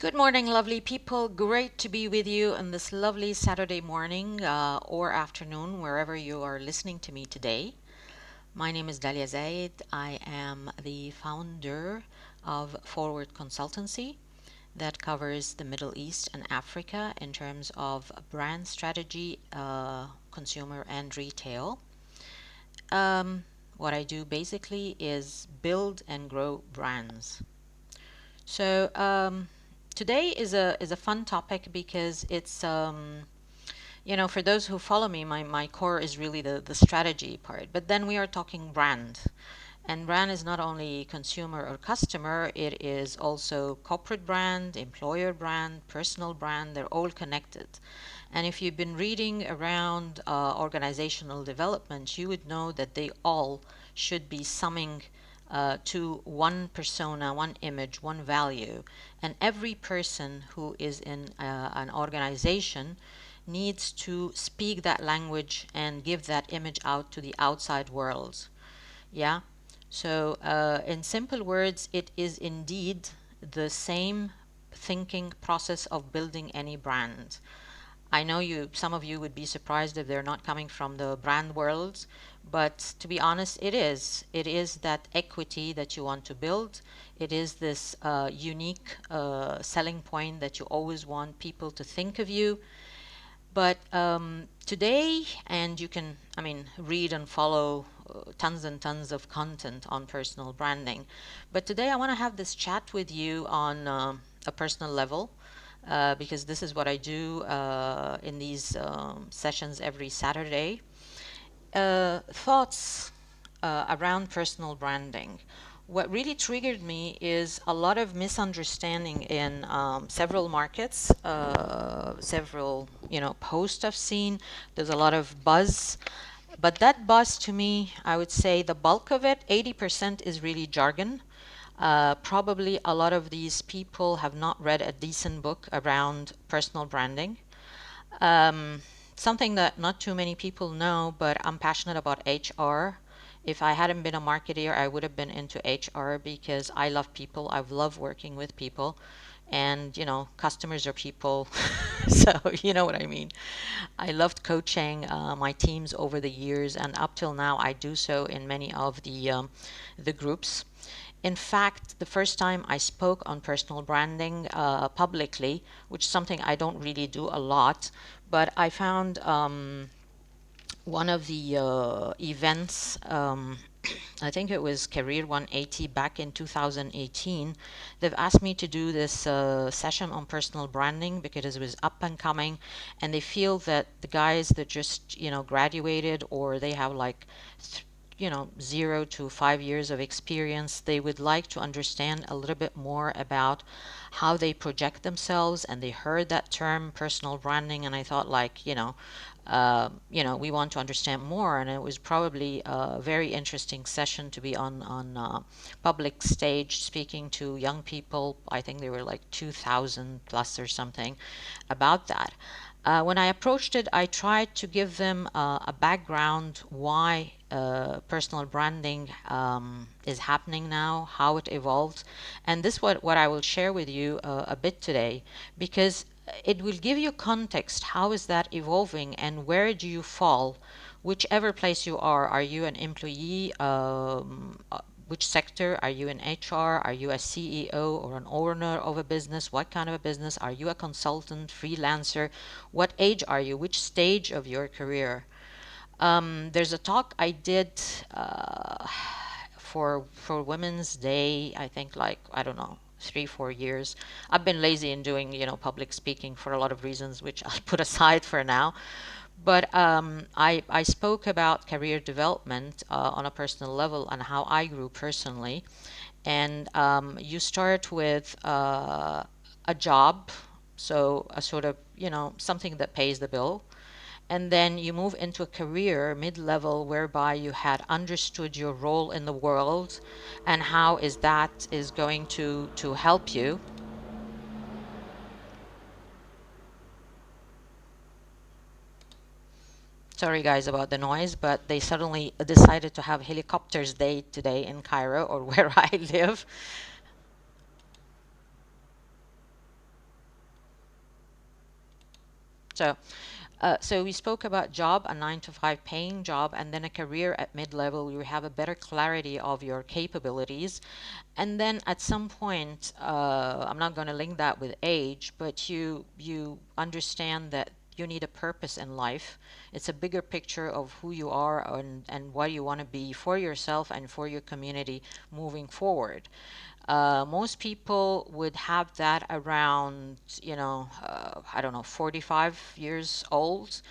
Good morning, lovely people. Great to be with you on this lovely Saturday morning or afternoon, wherever you are listening to me today. My name is Dahlia Zayed. I am the founder of Forward Consultancy that covers the Middle East and Africa in terms of brand strategy, consumer, and retail. What I do basically is build and grow brands. So today is a fun topic because it's for those who follow me, my core is really the strategy part. But then we are talking brand. And brand is not only consumer or customer, it is also corporate brand, employer brand, personal brand. They're all connected. And if you've been reading around organizational development, you would know that they all should be summing to one persona, one image, one value. And every person who is in an organization needs to speak that language and give that image out to the outside world. Yeah. So in simple words, it is indeed the same thinking process of building any brand. I know some of you would be surprised if they're not coming from the brand world, but to be honest, it is. It is that equity that you want to build. It is this unique selling point that you always want people to think of you. But today, and you can, read and follow tons and tons of content on personal branding. But today, I want to have this chat with you on a personal level because this is what I do in these sessions every Saturday. Thoughts around personal branding. What really triggered me is a lot of misunderstanding in several markets, several posts I've seen. There's a lot of buzz, but that buzz to me, I would say the bulk of it, 80% is really jargon. Probably a lot of these people have not read a decent book around personal branding. Um, Something that not too many people know, but I'm passionate about HR. If I hadn't been a marketer, I would have been into HR because I love people. I love working with people. And, customers are people. So, you know what I mean. I loved coaching my teams over the years, and up till now, I do so in many of the groups. In fact, the first time I spoke on personal branding publicly, which is something I don't really do a lot, but I found one of the events, I think it was Career 180 back in 2018. They've asked me to do this session on personal branding because it was up and coming, and they feel that the guys that just, graduated or they have like 0 to 5 years of experience, they would like to understand a little bit more about how they project themselves. And they heard that term personal branding, and I thought, like, we want to understand more. And it was probably a very interesting session to be on public stage speaking to young people. I think they were like 2,000 plus or something about that. When I approached it, I tried to give them a background why personal branding is happening now, how it evolved, and this what I will share with you a bit today, because it will give you context. How is that evolving, and where do you fall? Whichever place you are. Are you an employee? Which sector? Are you in HR? Are you a CEO or an owner of a business? What kind of a business? Are you a consultant, freelancer? What age are you? Which stage of your career? There's a talk I did for Women's Day, I think, like, I don't know, 3 4 years. I've been lazy in doing public speaking for a lot of reasons, which I'll put aside for now. But I spoke about career development on a personal level and how I grew personally. And you start with a job, so a sort of, something that pays the bill. And then you move into a career mid-level whereby you had understood your role in the world and how is that is going to help you. Sorry guys about the noise, but they suddenly decided to have helicopters day today in Cairo, or where I live. So we spoke about job, a 9 to 5 paying job, and then a career at mid-level. You have a better clarity of your capabilities. And then at some point, I'm not going to link that with age, but you understand that you need a purpose in life. It's a bigger picture of who you are and what you want to be for yourself and for your community moving forward. Most people would have that around, I don't know, 45 years old.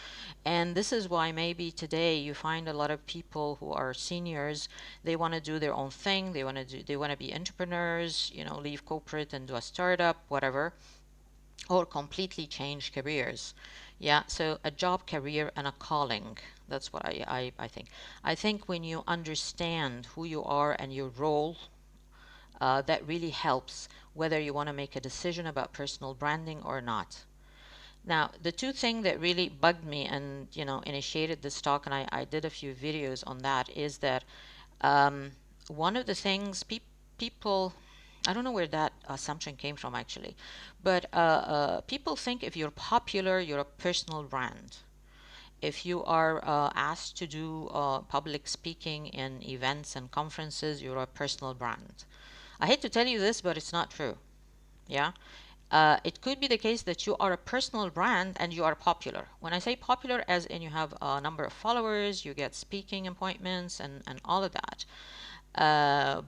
And this is why maybe today you find a lot of people who are seniors, they want to do their own thing. They want to be entrepreneurs, leave corporate and do a startup, whatever, or completely change careers. Yeah, so a job, career, and a calling. That's what I think. I think when you understand who you are and your role, that really helps whether you want to make a decision about personal branding or not. Now, the two things that really bugged me and initiated this talk, and I did a few videos on that, is that um, one of the things people, I don't know where that assumption came from actually, but people think if you're popular, you're a personal brand. If you are asked to do public speaking in events and conferences, you're a personal brand. I hate to tell you this, but it's not true. Yeah. It could be the case that you are a personal brand and you are popular. When I say popular, as in you have a number of followers, you get speaking appointments and all of that.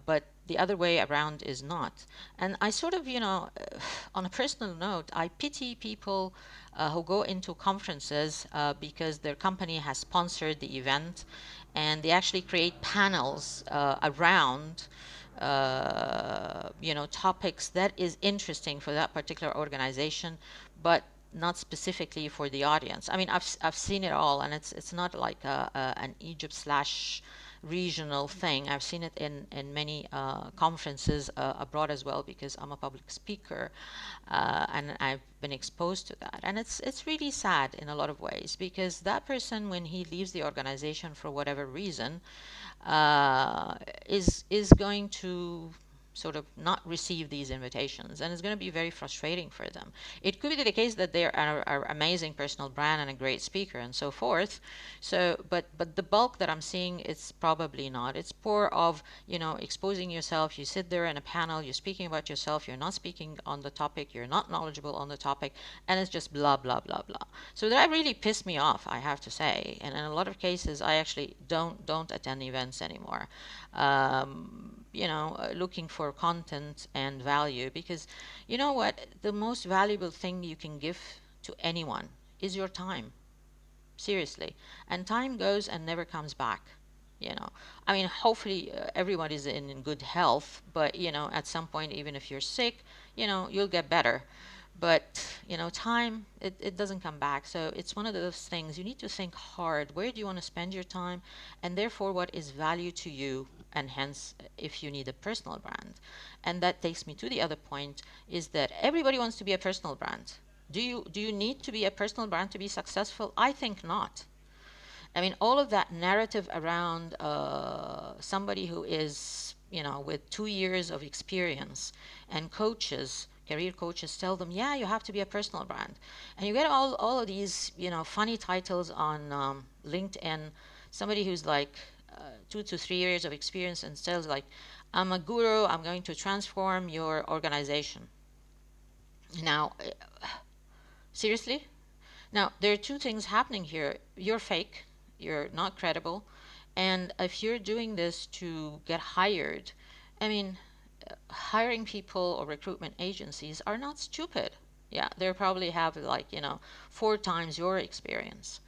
But the other way around is not. And I sort of, on a personal note, I pity people who go into conferences because their company has sponsored the event and they actually create panels around topics that is interesting for that particular organization, but not specifically for the audience. I mean, I've seen it all, and it's not like an Egypt slash regional thing. I've seen it in many conferences abroad as well because I'm a public speaker, and I've been exposed to that. And it's really sad in a lot of ways because that person, when he leaves the organization for whatever reason, uh, is going to sort of not receive these invitations, and it's going to be very frustrating for them. It could be the case that they are amazing personal brand and a great speaker and so forth. So, but the bulk that I'm seeing, it's probably not. It's more of exposing yourself. You sit there in a panel, you're speaking about yourself. You're not speaking on the topic. You're not knowledgeable on the topic, and it's just blah blah blah blah. So that really pissed me off, I have to say. And in a lot of cases, I actually don't attend events anymore. Looking for content and value, because you know what? The most valuable thing you can give to anyone is your time. Seriously. And time goes and never comes back. I mean, hopefully everyone is in good health, but at some point, even if you're sick, you'll get better. But time, it doesn't come back. So it's one of those things you need to think hard. Where do you want to spend your time? And therefore, what is value to you? And hence, if you need a personal brand. And that takes me to the other point, is that everybody wants to be a personal brand. Do you need to be a personal brand to be successful? I think not. I mean, all of that narrative around somebody who is, with 2 years of experience, and coaches, career coaches tell them, yeah, you have to be a personal brand. And you get all of these, funny titles on LinkedIn. Somebody who's like 2 to 3 years of experience and tells like, I'm a guru, I'm going to transform your organization. Now, seriously? Now, there are two things happening here. You're fake, you're not credible, and if you're doing this to get hired, I mean, hiring people or recruitment agencies are not stupid. Yeah, they probably have like, 4 times your experience.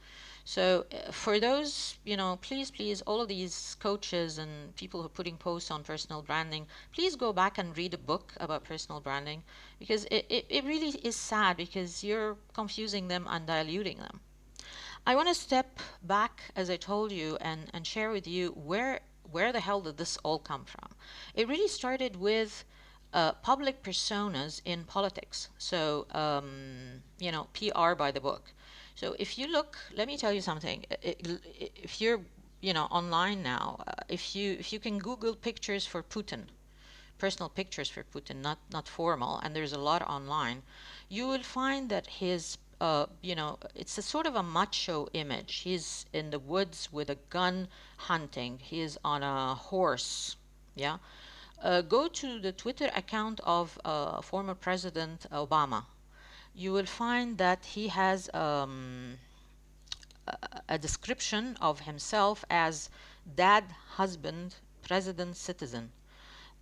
So for those, please, please, all of these coaches and people who are putting posts on personal branding, please go back and read a book about personal branding, because it really is sad because you're confusing them and diluting them. I want to step back, as I told you, and share with you where the hell did this all come from. It really started with public personas in politics. So, PR by the book. So if you look, let me tell you something. If you're, online now, if you can Google pictures for Putin, personal pictures for Putin, not formal, and there's a lot online, you will find that his it's a sort of a macho image. He's in the woods with a gun hunting. He is on a horse. Yeah. Go to the Twitter account of former President Obama. You will find that he has a description of himself as dad, husband, president, citizen.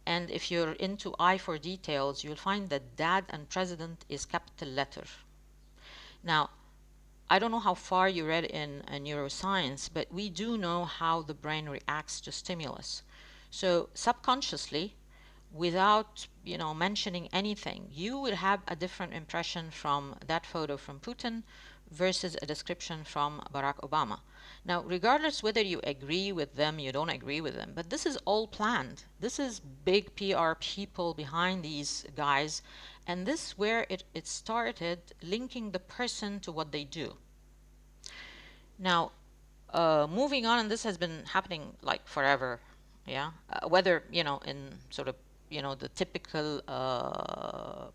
And if you're into eye for details, you'll find that dad and president is capital letter. Now, I don't know how far you read in neuroscience, but we do know how the brain reacts to stimulus. So subconsciously, without mentioning anything, you will have a different impression from that photo from Putin versus a description from Barack Obama. Now, regardless whether you agree with them, you don't agree with them, but this is all planned. This is big PR people behind these guys, and this is where it started, linking the person to what they do. Now, moving on, and this has been happening like forever, yeah. Whether in sort of the typical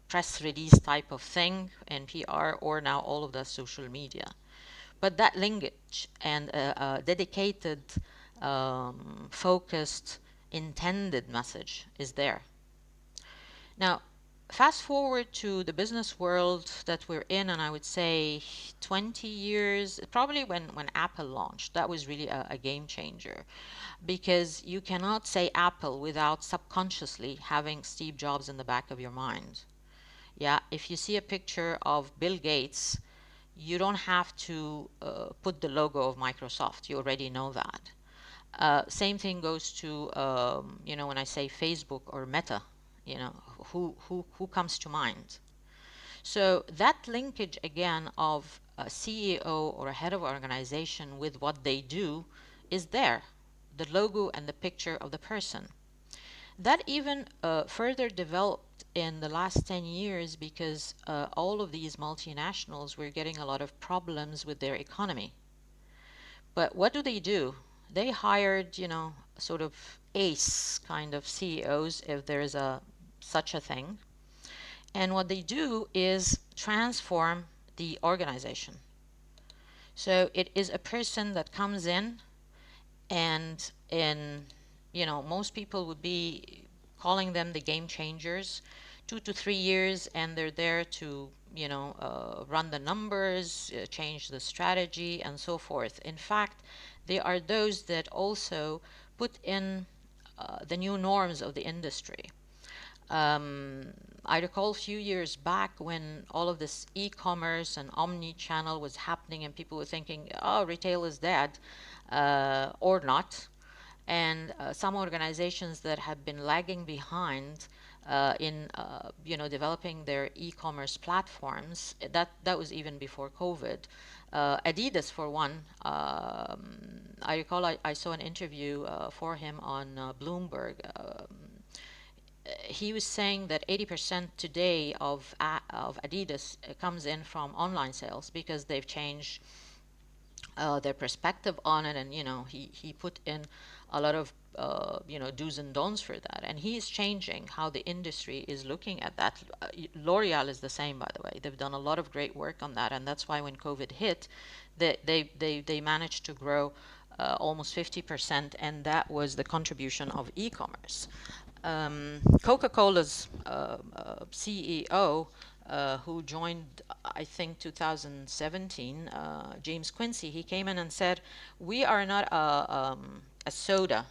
press release type of thing in PR, or now all of the social media, but that linkage and dedicated, focused, intended message is there. Now, fast forward to the business world that we're in, and I would say 20 years, probably when Apple launched, that was really a game changer, because you cannot say Apple without subconsciously having Steve Jobs in the back of your mind. Yeah, if you see a picture of Bill Gates, you don't have to put the logo of Microsoft. You already know that. Same thing goes to when I say Facebook or Meta, who comes to mind? So that linkage again of a CEO or a head of organization with what they do is there, the logo and the picture of the person. That even further developed in the last 10 years, because all of these multinationals were getting a lot of problems with their economy. But what do? They hired, sort of ace kind of CEOs, if there is a such a thing. And what they do is transform the organization. So it is a person that comes in, and most people would be calling them the game changers. 2 to 3 years, and they're there to run the numbers, change the strategy, and so forth. In fact, they are those that also put in the new norms of the industry. I recall a few years back when all of this e-commerce and omni-channel was happening, and people were thinking, oh, retail is dead, or not. And some organizations that have been lagging behind in developing their e-commerce platforms, that was even before COVID. Adidas, for one, I recall I saw an interview for him on Bloomberg. He was saying that 80% today of Adidas comes in from online sales, because they've changed their perspective on it, and he put in a lot of do's and don'ts for that, and he is changing how the industry is looking at that. L'Oreal is the same, by the way. They've done a lot of great work on that, and that's why when COVID hit, they managed to grow almost 50%, and that was the contribution of e-commerce. Coca-Cola's CEO, who joined, I think, 2017, James Quincy, he came in and said, we are not a soda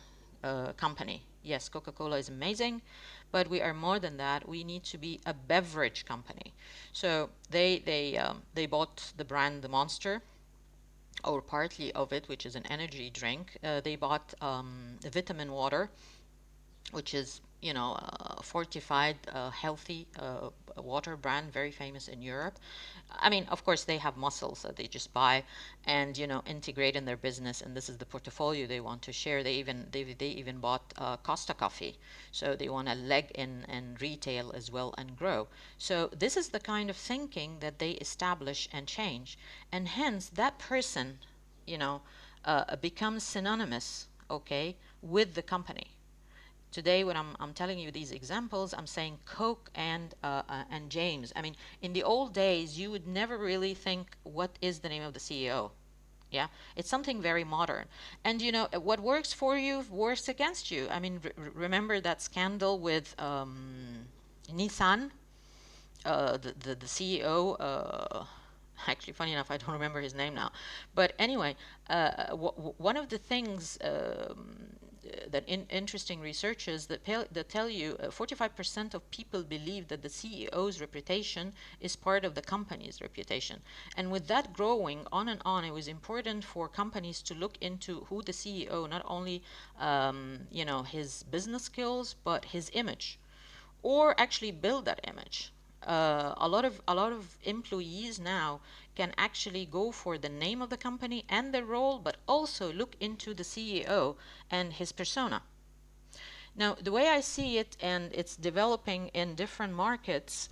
company. Yes, Coca-Cola is amazing, but we are more than that. We need to be a beverage company. So they bought the brand The Monster, or partly of it, which is an energy drink. They bought vitamin water, which is fortified, healthy water brand, very famous in Europe. I mean, of course, they have muscles that they just buy and integrate in their business, and this is the portfolio they want to share. They even bought Costa Coffee, so they want a leg in retail as well and grow. So this is the kind of thinking that they establish and change, and hence that person, becomes synonymous, okay, with the company. Today, when I'm telling you these examples, I'm saying Coke and James. I mean, in the old days, you would never really think, what is the name of the CEO? Yeah, it's something very modern. And you know, what works for you works against you. I mean, remember that scandal with Nissan, the CEO, actually, funny enough, I don't remember his name now. But anyway, one of the things that interesting researches that tell you 45% of people believe that the CEO's reputation is part of the company's reputation. And with that growing on and on, it was important for companies to look into who the CEO, not only you know, his business skills, but his image, or actually build that image. A lot of employees now can actually go for the name of the company and the role, but also look into the CEO and his persona. Now, the way I see it, and it's developing in different markets,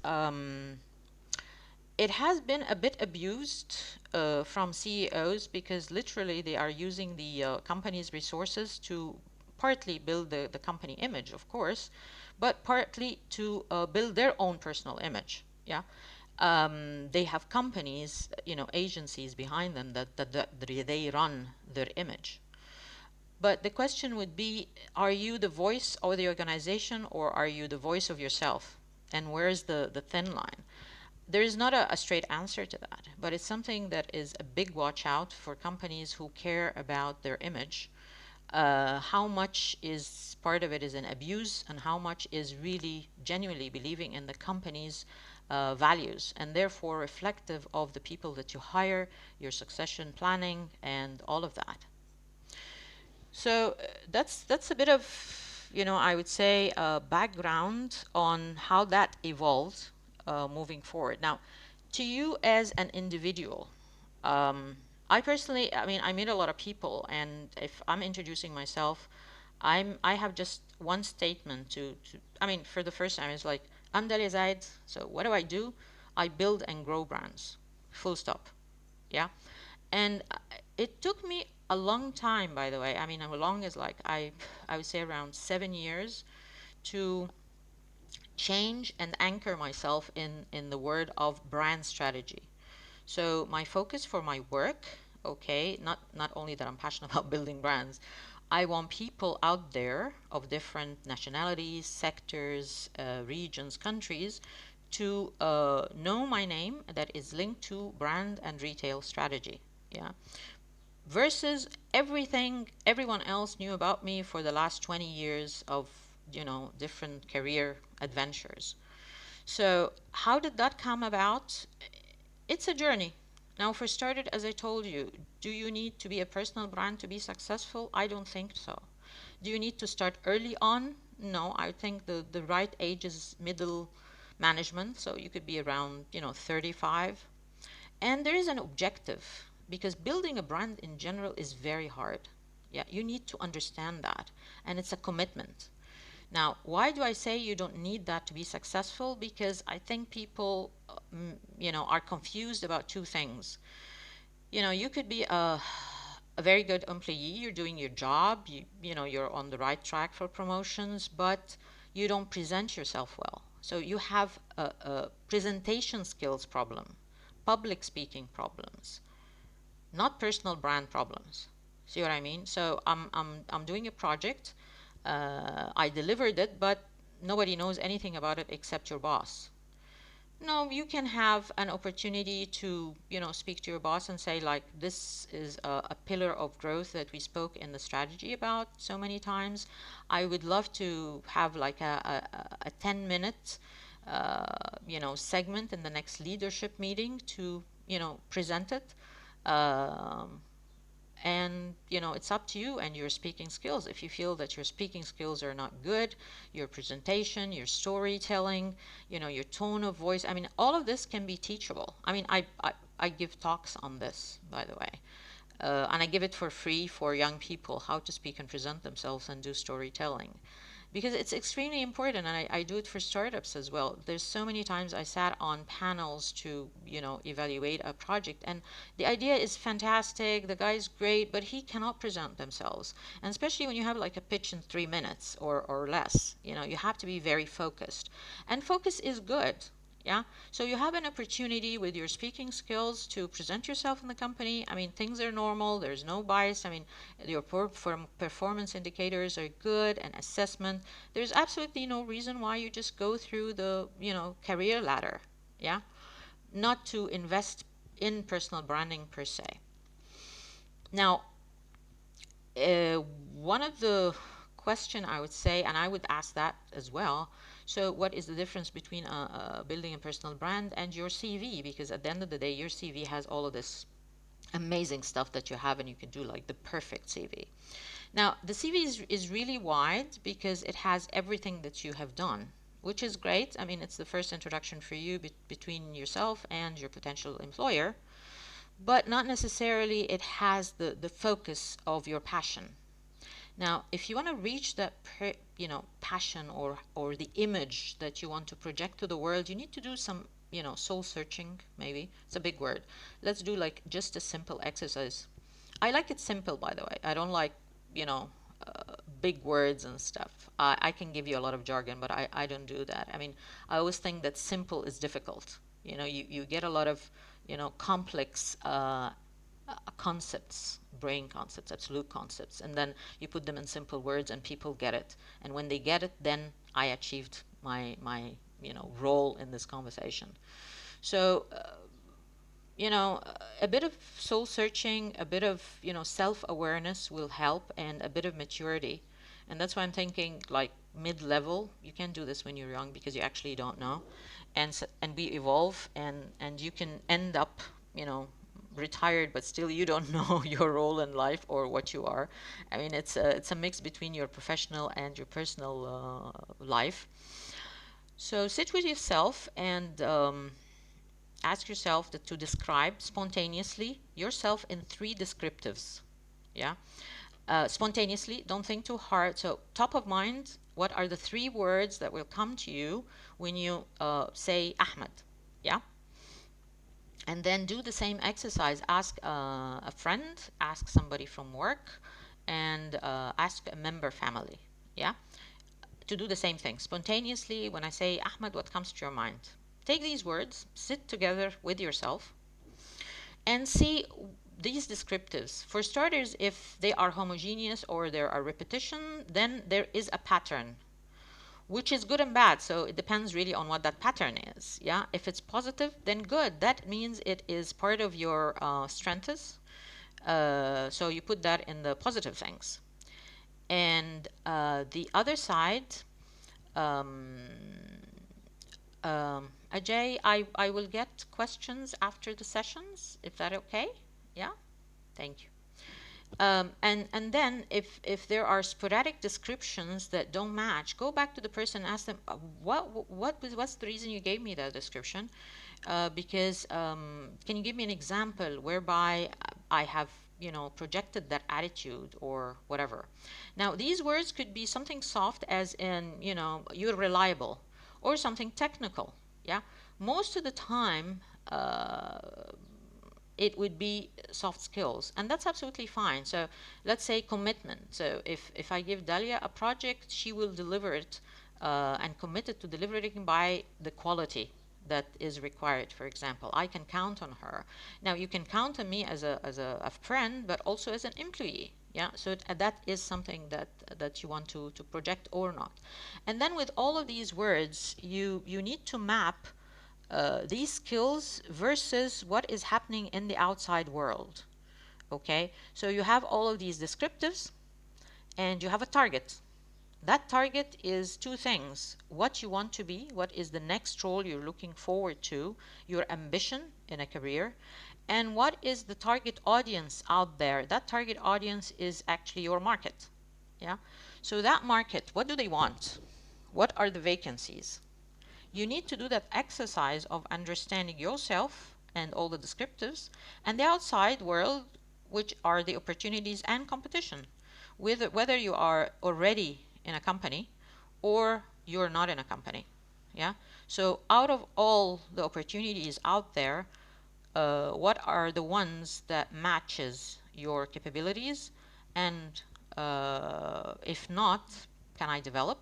it has been a bit abused from CEOs, because literally they are using the company's resources to partly build the company image, of course, but partly to build their own personal image. Yeah. They have companies, you know, agencies behind them that they run their image. But the question would be, are you the voice of the organization, or are you the voice of yourself? And where's the thin line? There is not a straight answer to that, but it's something that is a big watch out for companies who care about their image. How much is part of it is an abuse, and how much is really genuinely believing in the company's values, and therefore reflective of the people that you hire, your succession planning, and all of that. So that's a bit of, you know, I would say, background on how that evolved moving forward. Now, to you as an individual, um, I personally, I mean, I meet a lot of people, and if I'm introducing myself, I have just one statement to I mean, for the first time, it's like, I'm Dahlia Zayed. So what do I do? I build and grow brands. Full stop. Yeah. And it took me a long time, by the way. I mean, as long as, like, I would say around 7 years, to change and anchor myself in the word of brand strategy. So my focus for my work, okay, not only that I'm passionate about building brands, I want people out there of different nationalities, sectors, regions, countries, to know my name that is linked to brand and retail strategy. Yeah. Versus everything everyone else knew about me for the last 20 years of, you know, different career adventures. So how did that come about? It's a journey. Now, for started, as I told you, do you need to be a personal brand to be successful? I don't think so. Do you need to start early on? No, I think the right age is middle management. So you could be around, you know, 35. And there is an objective, because building a brand in general is very hard. Yeah, you need to understand that. And it's a commitment. Now, why do I say you don't need that to be successful? Because I think people, you know, are confused about two things. You know, you could be a very good employee, you're doing your job, you know, you're on the right track for promotions, but you don't present yourself well. So you have a presentation skills problem, public speaking problems, not personal brand problems. See what I mean? So I'm doing a project. I delivered it, but nobody knows anything about it except your boss. No, you can have an opportunity to, you know, speak to your boss and say, like, this is a pillar of growth that we spoke in the strategy about so many times. I would love to have like a 10-minute, you know, segment in the next leadership meeting to, you know, present it. Um, and you know, it's up to you and your speaking skills. If you feel that your speaking skills are not good, your presentation, your storytelling, you know, your tone of voice, I mean, all of this can be teachable. I mean, I give talks on this, by the way, and I give it for free for young people, how to speak and present themselves and do storytelling, because it's extremely important. And I do it for startups as well. There's so many times I sat on panels to, evaluate a project, and the idea is fantastic, the guy's great, but he cannot present themselves. And especially when you have like a pitch in 3 minutes or less, you have to be very focused. And focus is good. Yeah. So you have an opportunity with your speaking skills to present yourself in the company. I mean, things are normal. There's no bias. I mean, your performance indicators are good and assessment. There's absolutely no reason why you just go through the, career ladder. Yeah. Not to invest in personal branding per se. Now, uh, one of the question I would say, and I would ask that as well. So, what is the difference between building a personal brand and your CV? Because at the end of the day, your CV has all of this amazing stuff that you have, and you can do like the perfect CV. Now, the CV is really wide because it has everything that you have done, which is great. I mean, it's the first introduction for you between yourself and your potential employer, but not necessarily it has the focus of your passion. Now, if you want to reach that, passion or the image that you want to project to the world, you need to do some, soul searching. Maybe it's a big word. Let's do like just a simple exercise. I like it simple, by the way. I don't like, you know, big words and stuff. I can give you a lot of jargon, but I don't do that. I mean, I always think that simple is difficult. You get a lot of, complex concepts, brain concepts, absolute concepts, and then you put them in simple words and people get it. And when they get it, then I achieved my role in this conversation. So a bit of soul searching, a bit of, self awareness will help, and a bit of maturity. And that's why I'm thinking like mid level. You can't do this when you're young because you actually don't know. And we evolve, and you can end up, retired, but still you don't know your role in life or what you are. I mean, it's a mix between your professional and your personal life. So sit with yourself and ask yourself to describe spontaneously yourself in 3 descriptives. Yeah. Spontaneously, don't think too hard. So, top of mind, what are the 3 words that will come to you when you say Ahmed? Yeah. And then do the same exercise. Ask a friend, ask somebody from work, and ask a member family. Yeah. To do the same thing. Spontaneously, when I say Ahmed, what comes to your mind? Take these words, sit together with yourself, and see these descriptives. For starters, if they are homogeneous or there are repetition, then there is a pattern, which is good and bad. So it depends really on what that pattern is. Yeah, if it's positive, then good. That means it is part of your strengths. So you put that in the positive things. And the other side, um, Ajay, I will get questions after the sessions. Is that okay? Yeah. Thank you. And then if there are sporadic descriptions that don't match, go back to the person and ask them, what's the reason you gave me that description? Because can you give me an example whereby I have projected that attitude or whatever. Now these words could be something soft as in you're reliable, or something technical. Yeah, most of the time. It would be soft skills, and that's absolutely fine. So let's say commitment. So if I give Dahlia a project, she will deliver it and committed to delivering by the quality that is required. For example, I can count on her. Now you can count on me as a friend, but also as an employee. Yeah, so that is something that you want to project or not. And then with all of these words, you need to map these skills versus what is happening in the outside world. Okay, so you have all of these descriptives and you have a target. That target is 2 things: what you want to be, what is the next role you're looking forward to, your ambition in a career, and what is the target audience out there. That target audience is actually your market. Yeah, so that market, what do they want? What are the vacancies? You need to do that exercise of understanding yourself and all the descriptives and the outside world, which are the opportunities and competition. Whether you are already in a company or you're not in a company. Yeah. So out of all the opportunities out there, what are the ones that matches your capabilities, and if not, can I develop?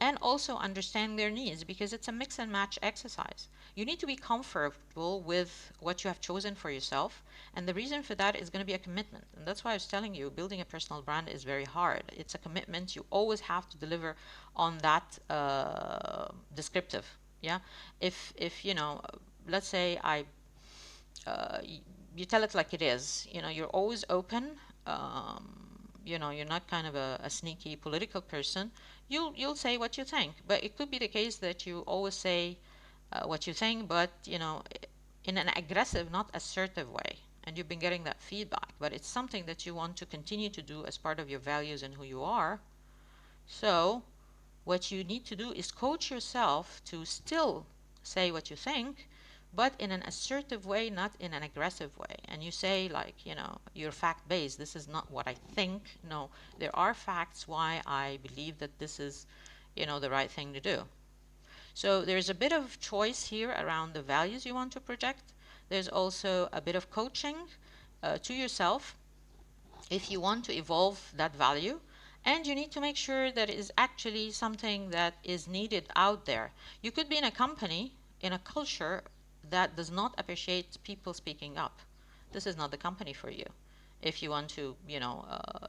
And also understand their needs, because it's a mix and match exercise. You need to be comfortable with what you have chosen for yourself, and the reason for that is going to be a commitment. And that's why I was telling you, building a personal brand is very hard. It's a commitment. You always have to deliver on that descriptive. Yeah. If you know, let's say uh, you tell it like it is. You know, you're always open. You know, you're not kind of a sneaky political person. You'll say what you think, but it could be the case that you always say what you think, but you know, in an aggressive, not assertive way. And you've been getting that feedback, but it's something that you want to continue to do as part of your values and who you are. So what you need to do is coach yourself to still say what you think, but in an assertive way, not in an aggressive way. And you say, like, you know, you're fact based. This is not what I think. No, there are facts why I believe that this is, you know, the right thing to do. So there's a bit of choice here around the values you want to project. There's also a bit of coaching to yourself if you want to evolve that value, and you need to make sure that it is actually something that is needed out there. You could be in a company, in a culture that does not appreciate people speaking up. This is not the company for you if you want to, you know,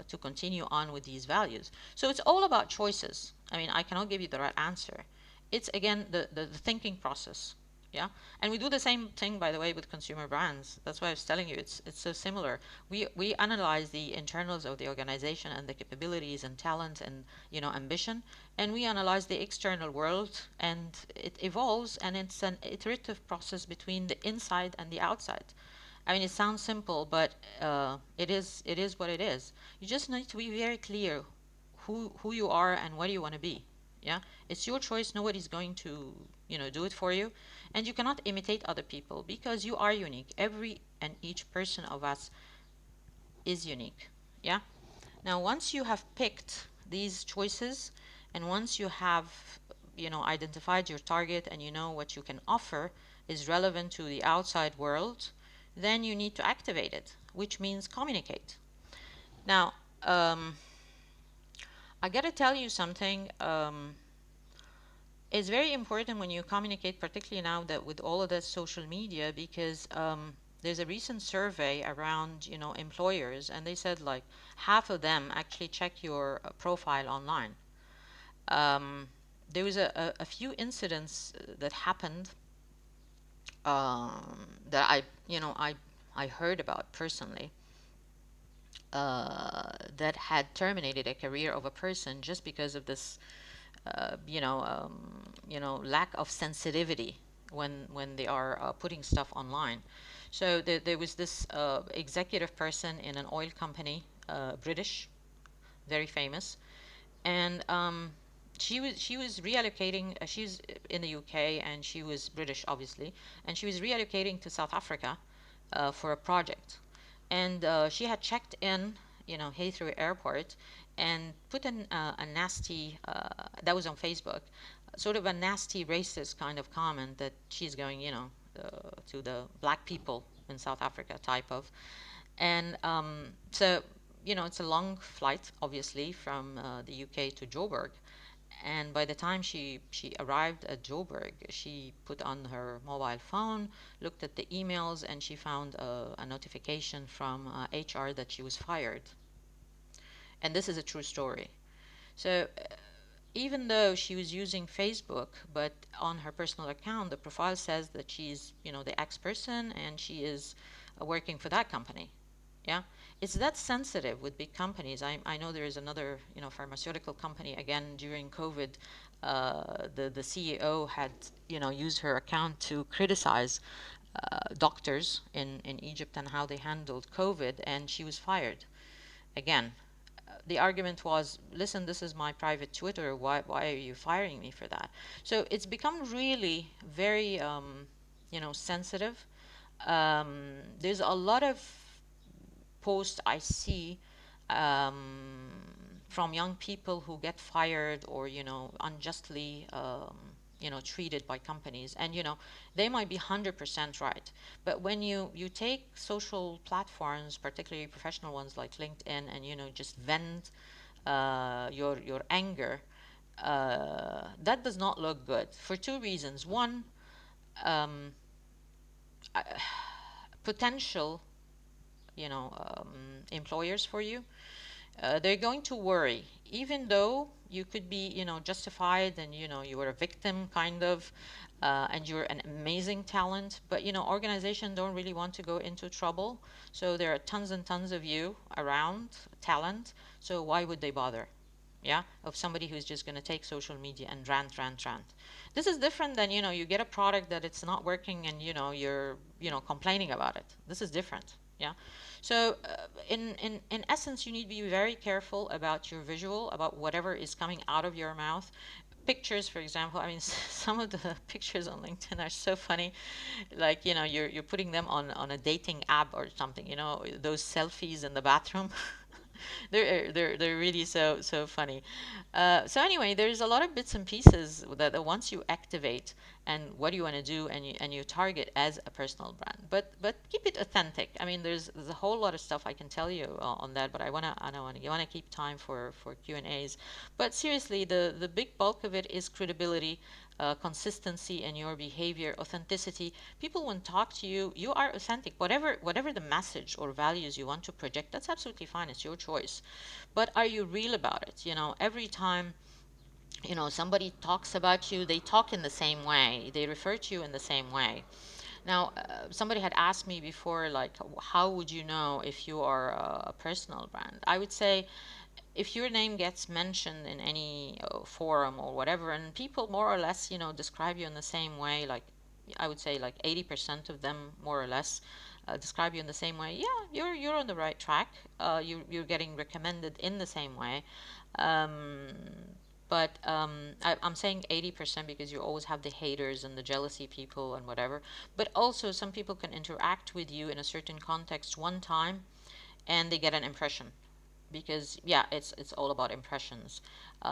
to continue on with these values. So it's all about choices. I mean, I cannot give you the right answer. It's again the thinking process. Yeah. And we do the same thing, by the way, with consumer brands. That's why I was telling you it's so similar. We analyze the internals of the organization and the capabilities and talent and, you know, ambition, and we analyze the external world, and it evolves, and it's an iterative process between the inside and the outside. I mean, it sounds simple, but it is what it is. You just need to be very clear who you are and what you want to be. Yeah, it's your choice. Nobody's going to, you know, do it for you, and you cannot imitate other people because you are unique. Every and each person of us is unique. Yeah. Now, once you have picked these choices, and once you have, you know, identified your target, and you know what you can offer is relevant to the outside world, then you need to activate it, which means communicate. Now, I gotta tell you something. It's very important when you communicate, particularly now that with all of this social media, because there's a recent survey around, you know, employers, and they said like half of them actually check your profile online. Um, there was a few incidents that happened that I heard about personally, that had terminated a career of a person just because of this lack of sensitivity when they are putting stuff online. So there was this executive person in an oil company, British, very famous, and she was reallocating. She's in the UK, and she was British, obviously, and she was reallocating to South Africa for a project, and she had checked in, you know, Heathrow Airport, and put a nasty that was on Facebook, sort of a nasty racist kind of comment that she's going, you know, to the black people in South Africa type of, and so, you know, it's a long flight, obviously, from the UK to Joburg. And by the time she arrived at Joburg, she put on her mobile phone, looked at the emails, and she found a notification from HR that she was fired. And this is a true story. So even though she was using Facebook, but on her personal account, the profile says that she's, you know, the ex person, and she is working for that company. Yeah, it's that sensitive with big companies. I know there is another, you know, pharmaceutical company, again during COVID. The CEO had, you know, used her account to criticize doctors in Egypt and how they handled COVID, and she was fired. Again, the argument was, listen, this is my private Twitter. Why are you firing me for that? So it's become really very, you know, sensitive. There's a lot of posts I see um, from young people who get fired or, unjustly, treated by companies. And, they might be 100% right. But when you take social platforms, particularly professional ones like LinkedIn, and, just vent your anger, that does not look good for two reasons. One, um, potential, employers for you, they're going to worry, even though you could be, justified, and, you were a victim kind of, and you're an amazing talent, but, organizations don't really want to go into trouble. So there are tons and tons of you around talent. So why would they bother? Yeah, of somebody who's just going to take social media and rant, rant, rant. This is different than, you get a product that it's not working, and, you're, complaining about it. This is different. Yeah. So in essence, you need to be very careful about your visual, about whatever is coming out of your mouth. Pictures, for example, I mean, some of the pictures on LinkedIn are so funny. Like, you're putting them on a dating app or something, those selfies in the bathroom. They're really so funny. So anyway, there's a lot of bits and pieces that once you activate, and what do you want to do, and you target as a personal brand, but keep it authentic. I mean, there's a whole lot of stuff I can tell you on that, but I wanna keep time for Q&As. But seriously, the big bulk of it is credibility, consistency in your behavior, authenticity. People want to talk to you, you are authentic. Whatever the message or values you want to project, that's absolutely fine. It's your choice. But are you real about it? Every time, somebody talks about you, they talk in the same way, they refer to you in the same way. Now, somebody had asked me before, like, how would you know if you are a personal brand? I would say, if your name gets mentioned in any forum or whatever, and people more or less, describe you in the same way, like, I would say like 80% of them more or less describe you in the same way, yeah, you're on the right track. You're getting recommended in the same way. Um, but I'm saying 80% because you always have the haters and the jealousy people and whatever. But also, some people can interact with you in a certain context one time, and they get an impression, because yeah, it's all about impressions.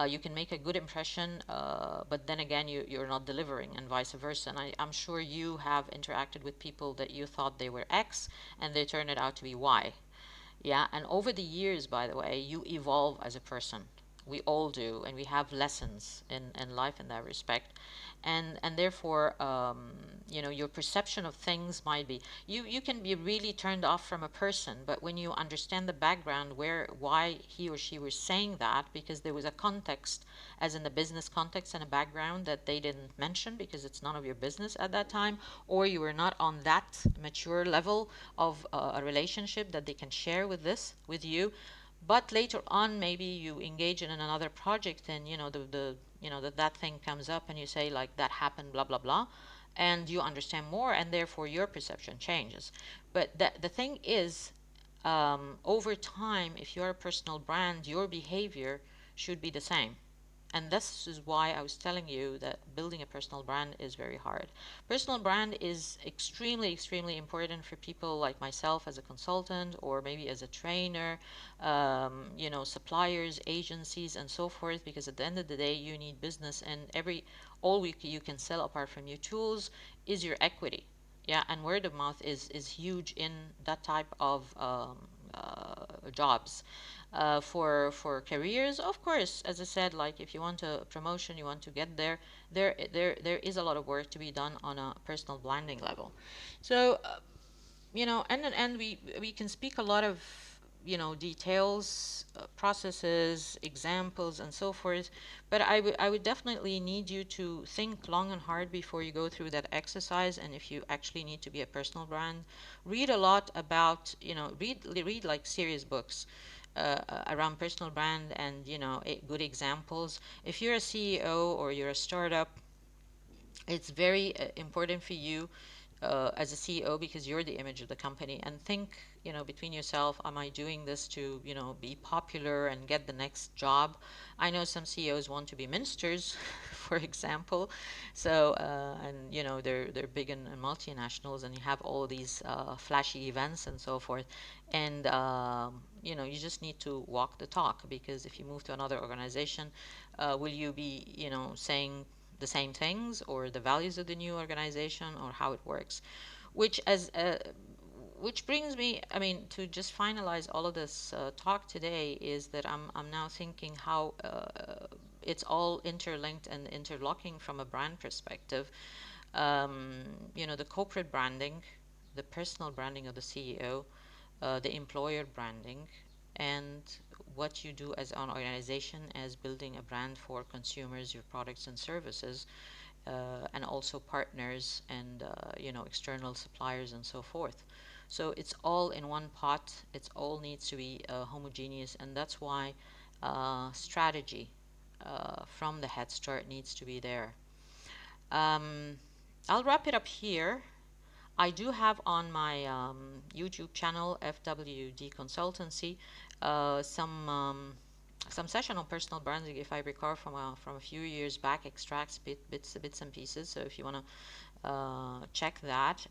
You can make a good impression, but then again, you're not delivering, and vice versa. And I'm sure you have interacted with people that you thought they were X, and they turned it out to be Y. Yeah, and over the years, by the way, you evolve as a person. We all do, and we have lessons in life in that respect. And therefore, your perception of things might be, you can be really turned off from a person, but when you understand the background, why he or she was saying that, because there was a context, as in the business context, and a background that they didn't mention because it's none of your business at that time, or you were not on that mature level of a relationship that they can share with you. But later on, maybe you engage in another project, and that thing comes up, and you say, like, that happened, blah blah blah, and you understand more, and therefore your perception changes. But the thing is, over time, if you're a personal brand, your behavior should be the same. And this is why I was telling you that building a personal brand is very hard. Personal brand is extremely, extremely important for people like myself as a consultant, or maybe as a trainer, suppliers, agencies, and so forth, because at the end of the day, you need business, and all you can sell apart from your tools is your equity. Yeah, and word of mouth is huge in that type of jobs. For careers, of course, as I said, like, if you want a promotion, you want to get there, there is a lot of work to be done on a personal branding level. So, and we can speak a lot of, details, processes, examples, and so forth. But I would definitely need you to think long and hard before you go through that exercise. And if you actually need to be a personal brand, read a lot about, read like serious books around personal brand, and good examples. If you're a CEO or you're a startup, it's very important for you as a CEO, because you're the image of the company, and think, between yourself, am I doing this to, be popular and get the next job? I know some CEOs want to be ministers, for example. So, and they're big in multinationals, and you have all these flashy events and so forth. And you just need to walk the talk, because if you move to another organization, will you be, saying the same things, or the values of the new organization, or how it works? Which as which brings me, I mean, to just finalize all of this talk today, is that I'm now thinking how it's all interlinked and interlocking from a brand perspective. The corporate branding, the personal branding of the CEO, the employer branding, and what you do as an organization as building a brand for consumers, your products and services, and also partners and external suppliers and so forth. So it's all in one pot. It's all needs to be homogeneous, and that's why strategy from the head start needs to be there. Um, I'll wrap it up here. I do have on my YouTube channel, FWD Consultancy, some session on personal branding, if I recall, from a few years back, extracts bits and pieces. So if you want to check that,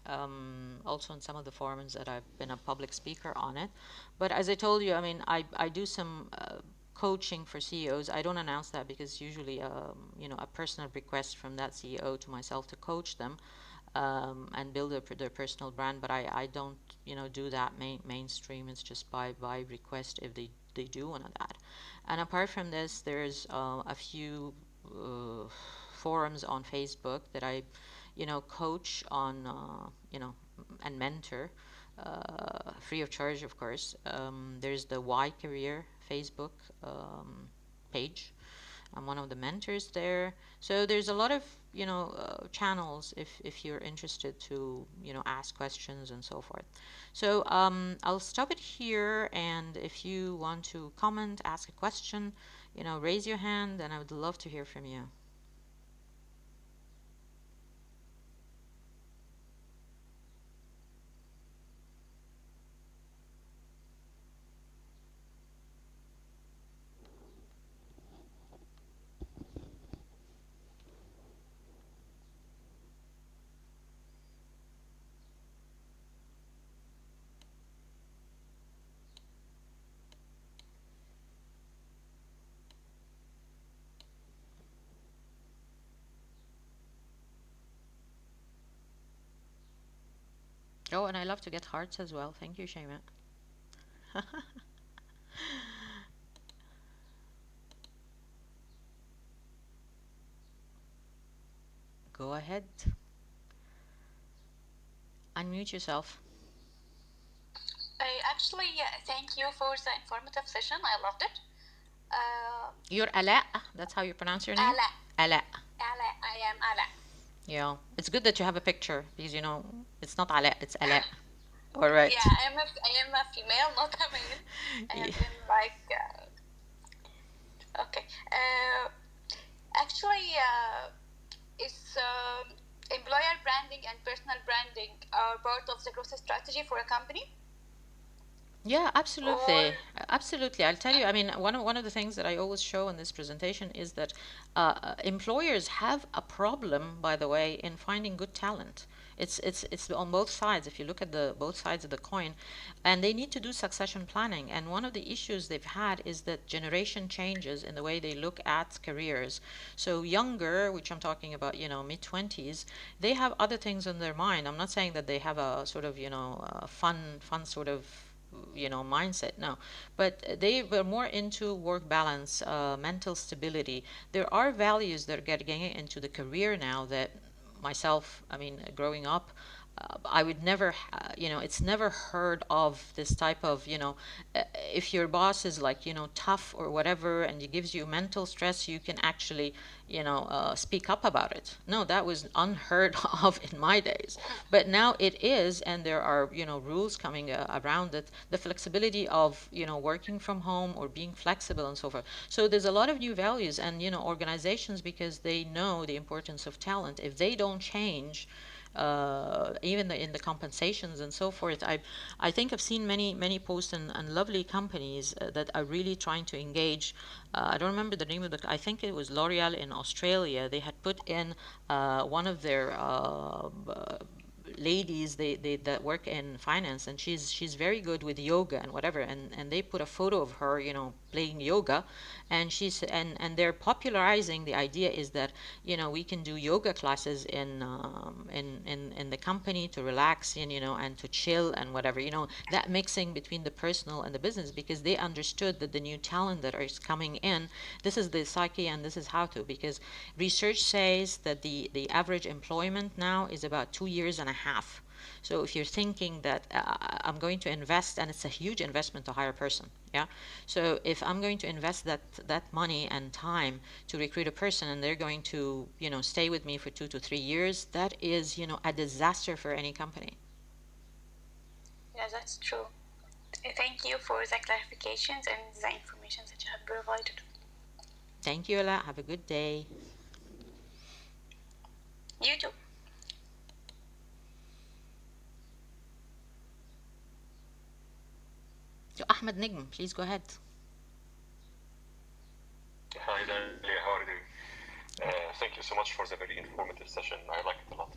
also in some of the forums that I've been a public speaker on it. But as I told you, I mean, I do some coaching for CEOs. I don't announce that, because usually a personal request from that CEO to myself to coach them and build their personal brand. But I don't do that mainstream. It's just by request, if they do want that. And apart from this, there's a few forums on Facebook that I coach on, and mentor, free of charge, of course. There's the Y Career Facebook page. I'm one of the mentors there. So there's a lot of channels, if you're interested to ask questions and so forth. So I'll stop it here, and if you want to comment, ask a question, raise your hand, and I would love to hear from you. Oh, and I love to get hearts as well. Thank you, Shayma. Go ahead. Unmute yourself. I actually thank you for the informative session. I loved it. You're Ala. That's how you pronounce your name? Ala. Ala. Ala. I am Ala. Yeah. It's good that you have a picture, because it's not Ala, it's Ala. All right. Yeah, I am a female, not a male. And Yeah. then okay. Actually, is employer branding and personal branding are part of the growth strategy for a company? Yeah, absolutely. Or Absolutely. I'll tell you, I mean, one of the things that I always show in this presentation is that employers have a problem, by the way, in finding good talent. It's on both sides. If you look at the both sides of the coin, and they need to do succession planning. And one of the issues they've had is that generation changes in the way they look at careers. So younger, which I'm talking about, mid-20s, they have other things in their mind. I'm not saying that they have a sort of, fun sort of mindset, no, but they were more into work balance, mental stability. There are values that are getting into the career now that myself, I mean, growing up, I would never, it's never heard of this type of, if your boss is like, tough or whatever, and it gives you mental stress, you can actually, speak up about it. No, that was unheard of in my days. But now it is, and there are, rules coming around it. The flexibility of, working from home or being flexible and so forth. So there's a lot of new values, and, organizations, because they know the importance of talent, if they don't change, even in the compensations and so forth. I think I've seen many posts and lovely companies that are really trying to engage. I don't remember the name of the. I think it was L'Oreal in Australia. They had put in one of their ladies they that work in finance, and she's very good with yoga and whatever, and they put a photo of her, playing yoga, and and they're popularizing the idea is that we can do yoga classes in the company to relax and and to chill and whatever, that mixing between the personal and the business, because they understood that the new talent that is coming in, this is the psyche and this is how to, because research says that the average employment now is about 2 years and a half. So if you're thinking that I'm going to invest, and it's a huge investment to hire a person, yeah. So if I'm going to invest that money and time to recruit a person, and they're going to stay with me for 2 to 3 years, that is a disaster for any company. Yeah, that's true. Thank you for the clarifications and the information that you have provided. Thank you, Ella. Have a good day. You too. So Ahmed Nigm, please go ahead. Hi, Dahlia. How are you doing? Thank you so much for the very informative session. I like it a lot.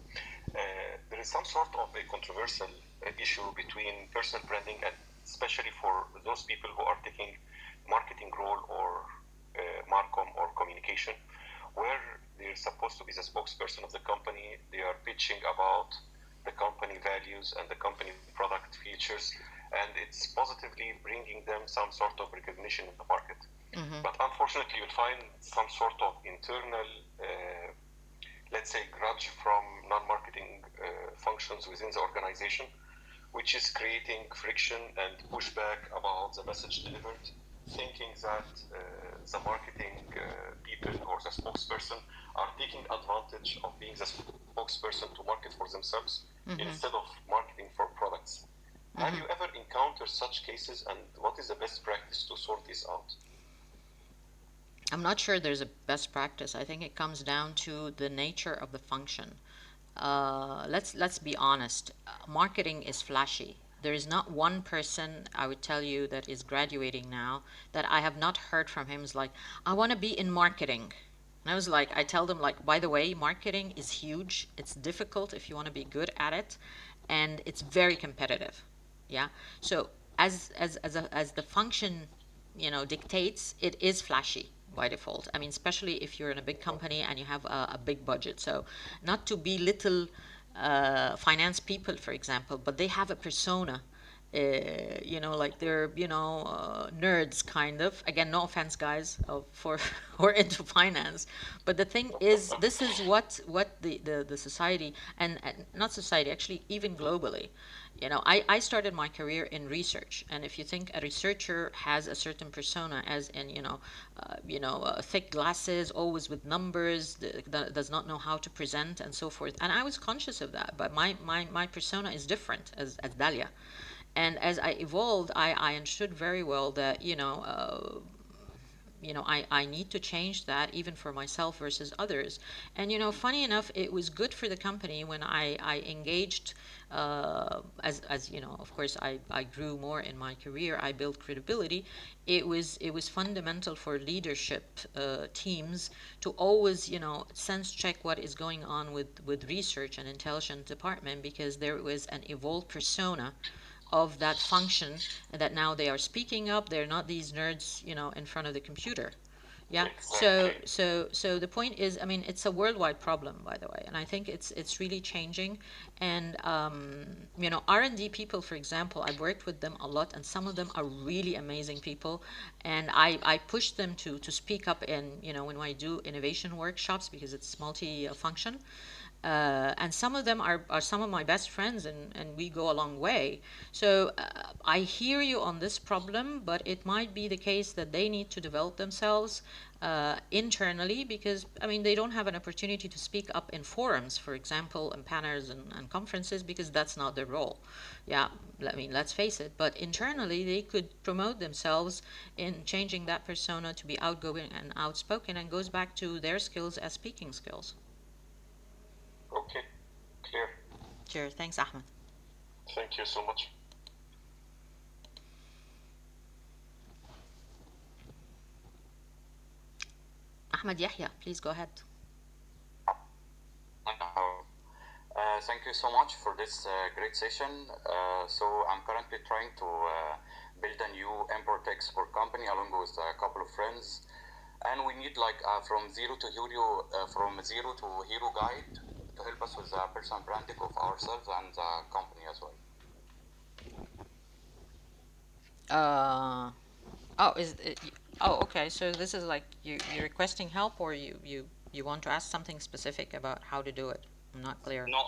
There is some sort of a controversial issue between personal branding, and especially for those people who are taking marketing role or marcom or communication, where they're supposed to be the spokesperson of the company. They are pitching about the company values and the company product features, and it's positively bringing them some sort of recognition in the market. Mm-hmm. But unfortunately, you'll find some sort of internal, let's say, grudge from non-marketing functions within the organization, which is creating friction and pushback about the message delivered, thinking that the marketing people or the spokesperson are taking advantage of being the spokesperson to market for themselves, Mm-hmm. instead of marketing for products. Mm-hmm. Have you ever encountered such cases, and what is the best practice to sort this out? I'm not sure there's a best practice. I think it comes down to the nature of the function. Let's be honest. Marketing is flashy. There is not one person I would tell you that is graduating now that I have not heard from him is like, I want to be in marketing. And I was like, I tell them like, by the way, marketing is huge. It's difficult if you want to be good at it, and it's very competitive. Yeah. So as the function dictates, it is flashy by default. I mean, especially if you're in a big company and you have a big budget. So, not to belittle finance people, for example, but they have a persona. Like they're nerds, kind of. Again, no offense, guys, for who are into finance, but the thing is, this is what the society, and not society, actually, even globally. I started my career in research, and if you think a researcher has a certain persona, as in thick glasses, always with numbers, that does not know how to present and so forth, and I was conscious of that, but my persona is different as Dahlia, and as I evolved, I understood very well that I need to change that even for myself versus others. And funny enough, it was good for the company when I engaged, as of course, I grew more in my career. I built credibility. It was fundamental for leadership teams to always sense check what is going on with research and intelligence department, because there was an evolved persona of that function, and that now they are speaking up. They're not these nerds, in front of the computer. Yeah. So the point is, I mean, it's a worldwide problem, by the way, and I think it's really changing. And R&D people, for example, I've worked with them a lot, and some of them are really amazing people, and I push them to speak up in when I do innovation workshops, because it's multi-function. And some of them are some of my best friends, and we go a long way. So I hear you on this problem, but it might be the case that they need to develop themselves internally, because I mean they don't have an opportunity to speak up in forums, for example, in panels and conferences, because that's not their role. Yeah, I mean, let's face it. But internally, they could promote themselves in changing that persona to be outgoing and outspoken, and goes back to their skills as speaking skills. Okay, clear. Sure. Thanks, Ahmed. Thank you so much. Ahmed Yahya, please go ahead. Thank you so much for this great session. So I'm currently trying to build a new import export company along with a couple of friends, and we need like from zero to hero guide to help us with the personal branding of ourselves and the company as well. Oh, oh, okay. So this is like you're requesting help, or you want to ask something specific about how to do it. I'm not clear. No,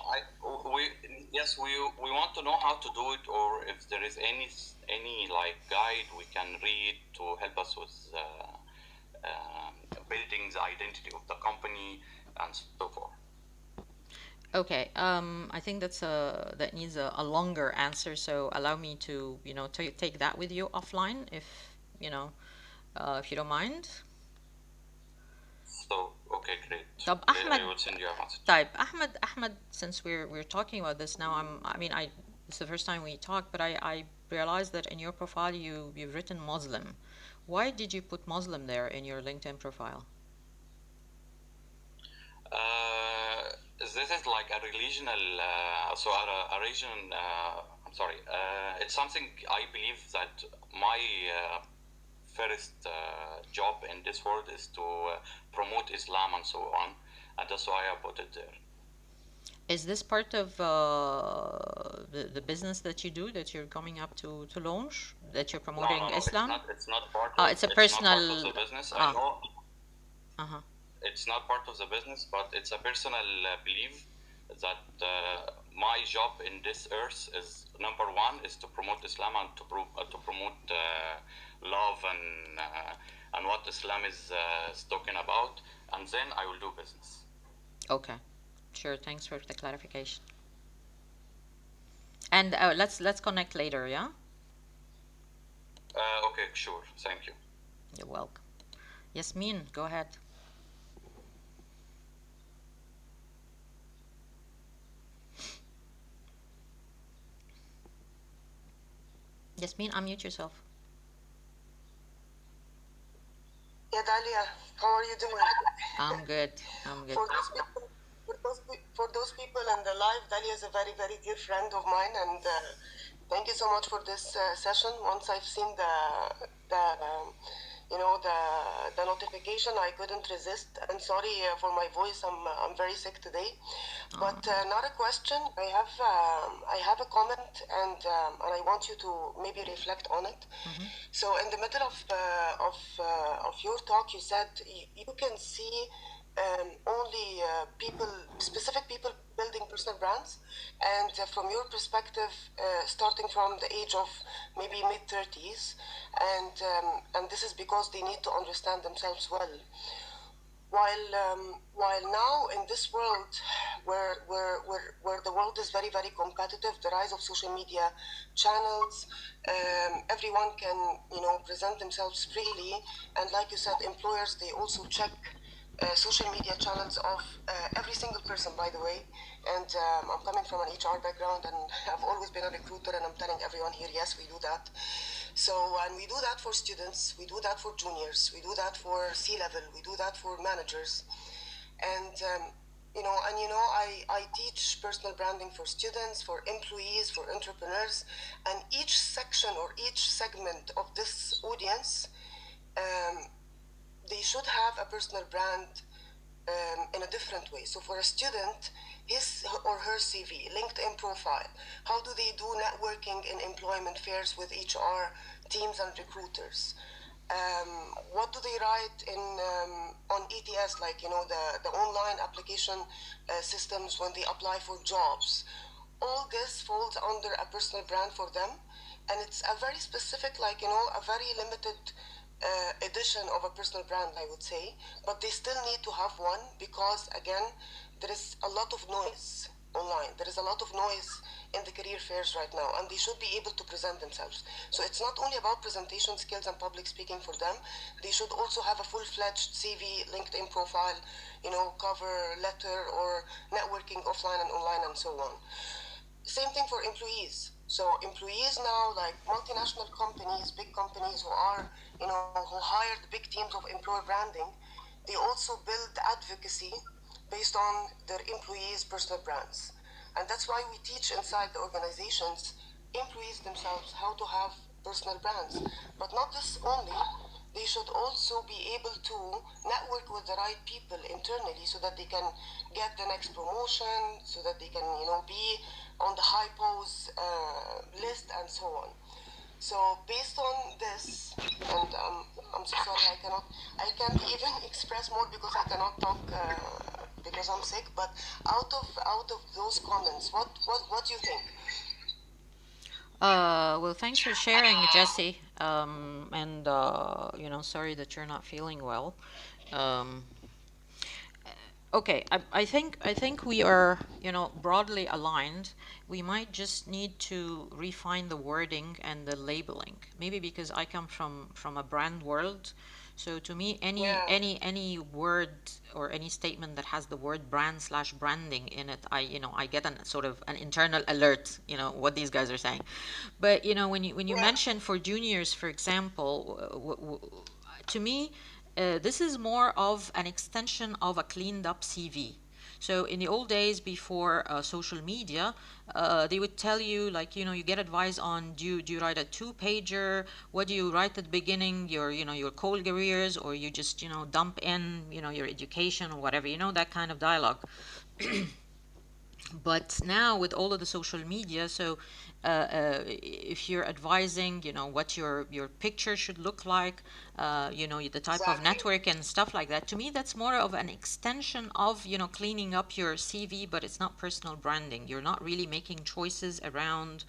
we want to know how to do it, or if there is any like guide we can read to help us with building the identity of the company and so forth. Okay. I think that needs a longer answer. So allow me to take that with you offline, if you don't mind. So okay, great. طب I أحمد will send you a message. طيب أحمد, since we're talking about this now, it's the first time we talk, but I realized that in your profile you've written Muslim. Why did you put Muslim there in your LinkedIn profile? This is like a religional, a region. I'm sorry. It's something I believe that my first job in this world is to promote Islam and so on, and that's why I put it there. Is this part of the business that you do, that you're coming up to launch, that you're promoting No. Islam? It's not part Oh, of. it's a It's not part personal. of the business. I Ah, know uh-huh. it's not part of the business, but it's a personal belief that my job in this earth is number one is to promote Islam and to promote love and what Islam is talking about, and then I will do business. Okay, sure. Thanks for the clarification. And let's connect later, yeah? Okay, sure. Thank you. You're welcome. Yasmin, go ahead. Yasmin, unmute yourself. Yeah, Dahlia, how are you doing? I'm good. I'm good. For those people in the live, Dahlia is a very, very dear friend of mine, and thank you so much for this session. Once I've seen the notification, I couldn't resist. And sorry for my voice, I'm very sick today. But not a question. I have a comment, and I want you to maybe reflect on it. Mm-hmm. So in the middle of your talk, you said you can see only specific people building personal brands, and from your perspective, starting from the age of maybe mid-30s, and this is because they need to understand themselves well. While now in this world where the world is very, very competitive, the rise of social media channels, everyone can present themselves freely, and like you said, employers, they also check social media channels of every single person, by the way. And I'm coming from an HR background, and I've always been a recruiter, and I'm telling everyone here, yes, we do that. So, and we do that for students, we do that for juniors, we do that for C-level, we do that for managers. And I teach personal branding for students, for employees, for entrepreneurs, and each section or each segment of this audience, they should have a personal brand in a different way. So for a student, his or her CV, LinkedIn profile, how do they do networking in employment fairs with HR teams and recruiters? What do they write in on ETS, like the online application systems when they apply for jobs? All this falls under a personal brand for them, and it's a very specific, a very limited edition of a personal brand, I would say. But they still need to have one because, again, there is a lot of noise online. There is a lot of noise in the career fairs right now, and they should be able to present themselves. So it's not only about presentation skills and public speaking for them. They should also have a full-fledged CV, LinkedIn profile, cover letter, or networking offline and online and so on. for employees. So employees now, like multinational companies, big companies who are, who hired big teams of employer branding, they also build advocacy based on their employees' personal brands. And that's why we teach inside the organizations, employees themselves, how to have personal brands. But not this only, they should also be able to network with the right people internally so that they can get the next promotion, so that they can, be on the high pose list and so on. So based on this, and I'm so sorry I can't even express more because I cannot talk because I'm sick. But out of those comments, what do you think? Well, thanks for sharing, Jesse. And sorry that you're not feeling well. Um, Okay, I think we are, broadly aligned. We might just need to refine the wording and the labeling. Maybe because I come from a brand world, so to me, any Yeah, any any word or any statement that has the word brand slash branding in it, I get an sort of an internal alert, what these guys are saying. But when you yeah, mention for juniors, for example, to me, this is more of an extension of a cleaned up CV. So in the old days before social media, they would tell you, like, you get advice on, do you write a two-pager? What do you write at the beginning? Your cold careers, or you just dump in your education or whatever, that kind of dialogue. But now with all of the social media, so if you're advising, what your picture should look like, the type of exactly. network and stuff like that, to me that's more of an extension of cleaning up your CV, but it's not personal branding. You're not really making choices around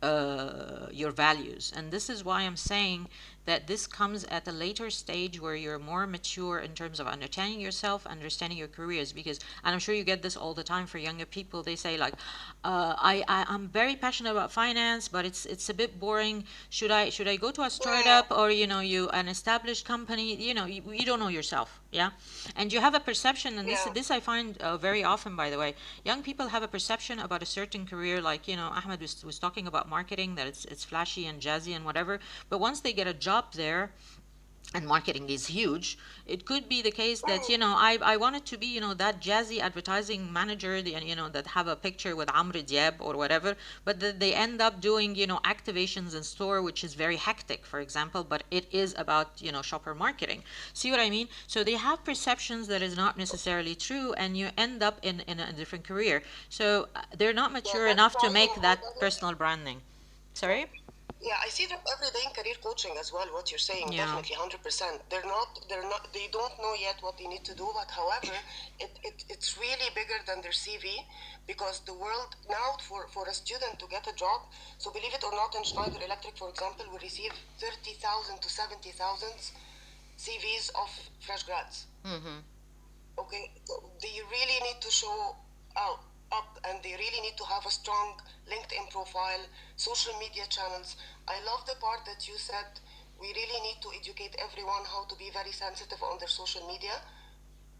your values. And this is why I'm saying that this comes at a later stage where you're more mature in terms of understanding yourself, understanding your careers. Because, and I'm sure you get this all the time for younger people, they say like, I'm very passionate about finance, but it's a bit boring. Should I go to a Yeah, startup, or you an established company? You don't know yourself, yeah. And you have a perception, and this yeah, this I find very often, by the way, young people have a perception about a certain career, like Ahmed was talking about marketing, that it's flashy and jazzy and whatever. But once they get a job there, and marketing is huge, it could be the case that I wanted to be that jazzy advertising manager, that have a picture with Amr Diab or whatever, but that they end up doing activations in store, which is very hectic, for example, but it is about shopper marketing. See what I mean? So they have perceptions that is not necessarily true, and you end up in a different career. So they're not yeah. mature That's enough why to in make that personal branding. yeah. Sorry. Yeah, I see that every day in career coaching as well. What you're saying, Yeah. definitely, 100%. They don't know yet what they need to do. But however, it's really bigger than their CV, because the world now, for a student to get a job. So believe it or not, in Schneider Electric, for example, we receive 30,000 to 70,000 CVs of fresh grads. Mm-hmm. Okay, they really need to show out up, and they really need to have a strong LinkedIn profile, social media channels. I love the part that you said we really need to educate everyone how to be very sensitive on their social media,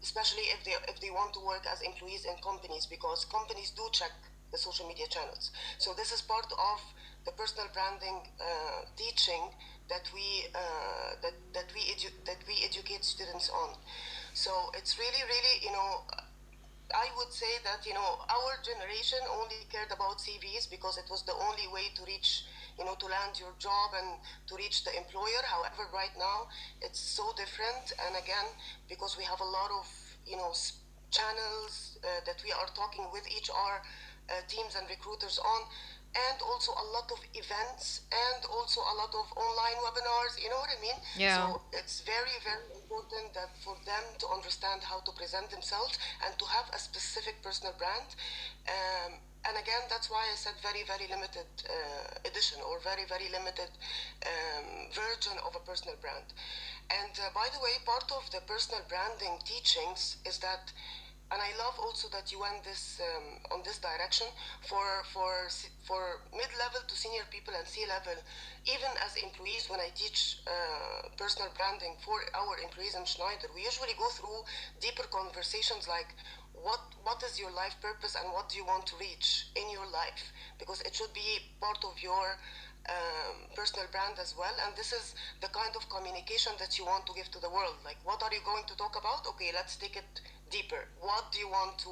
especially if they want to work as employees in companies, because companies do check the social media channels. So this is part of the personal branding teaching that we educate students on. So it's really, really, I would say that our generation only cared about CVs because it was the only way to reach, to land your job and to reach the employer. However, right now it's so different, and again, because we have a lot of channels that we are talking with HR teams and recruiters on, and also a lot of events, and also a lot of online webinars. You know what I mean? Yeah. So it's very, very important that for them to understand how to present themselves and to have a specific personal brand. And again, that's why I said very, very limited edition, or very, very limited version of a personal brand. And by the way, part of the personal branding teachings is that, and I love also that you went this on this direction for mid-level to senior people and C-level. Even as employees, when I teach personal branding for our employees in Schneider, we usually go through deeper conversations like, what is your life purpose and what do you want to reach in your life, because it should be part of your personal brand as well. And this is the kind of communication that you want to give to the world. Like, what are you going to talk about? Okay, let's take it deeper. What do you want to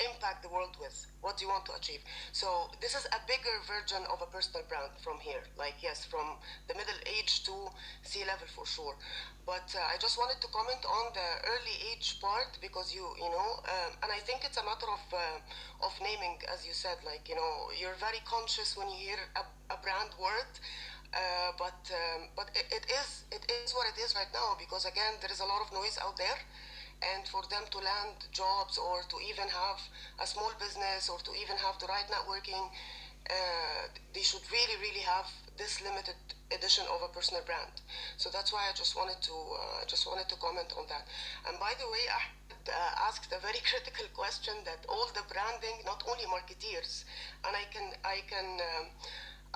impact the world with? What do you want to achieve? So this is a bigger version of a personal brand from here. Like, yes, from the middle age to C-level for sure. But I just wanted to comment on the early age part, because and I think it's a matter of naming, as you said. Like, you're very conscious when you hear a brand word. But it is what it is right now, because again there is a lot of noise out there, and for them to land jobs or to even have a small business or to even have the right networking, they should really, really have this limited edition of a personal brand. So that's why I just wanted to comment on that. And by the way, I asked a very critical question, that all the branding, not only marketeers, and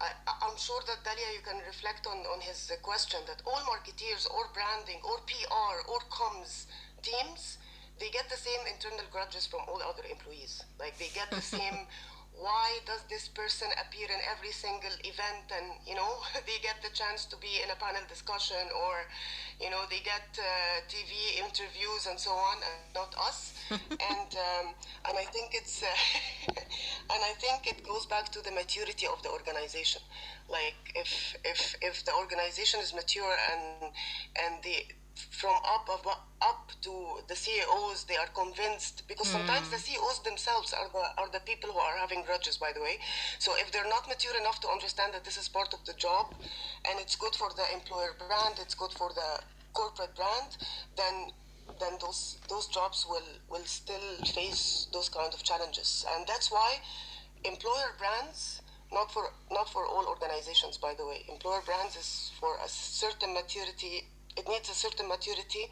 I'm sure that Dalia, you can reflect on his question, that all marketeers or branding or PR or comms teams, they get the same internal grudges from all other employees. Like, they get the same, why does this person appear in every single event, and they get the chance to be in a panel discussion, or they get TV interviews and so on, and not us. And I think it's and I think it goes back to the maturity of the organization. Like, if the organization is mature, and the from up to the CEOs, they are convinced, because sometimes the CEOs themselves are the people who are having grudges, by the way. So if they're not mature enough to understand that this is part of the job, and it's good for the employer brand, it's good for the corporate brand, then those jobs will still face those kind of challenges. And that's why employer brands, not for all organizations, by the way, employer brands is for a certain maturity. It needs a certain maturity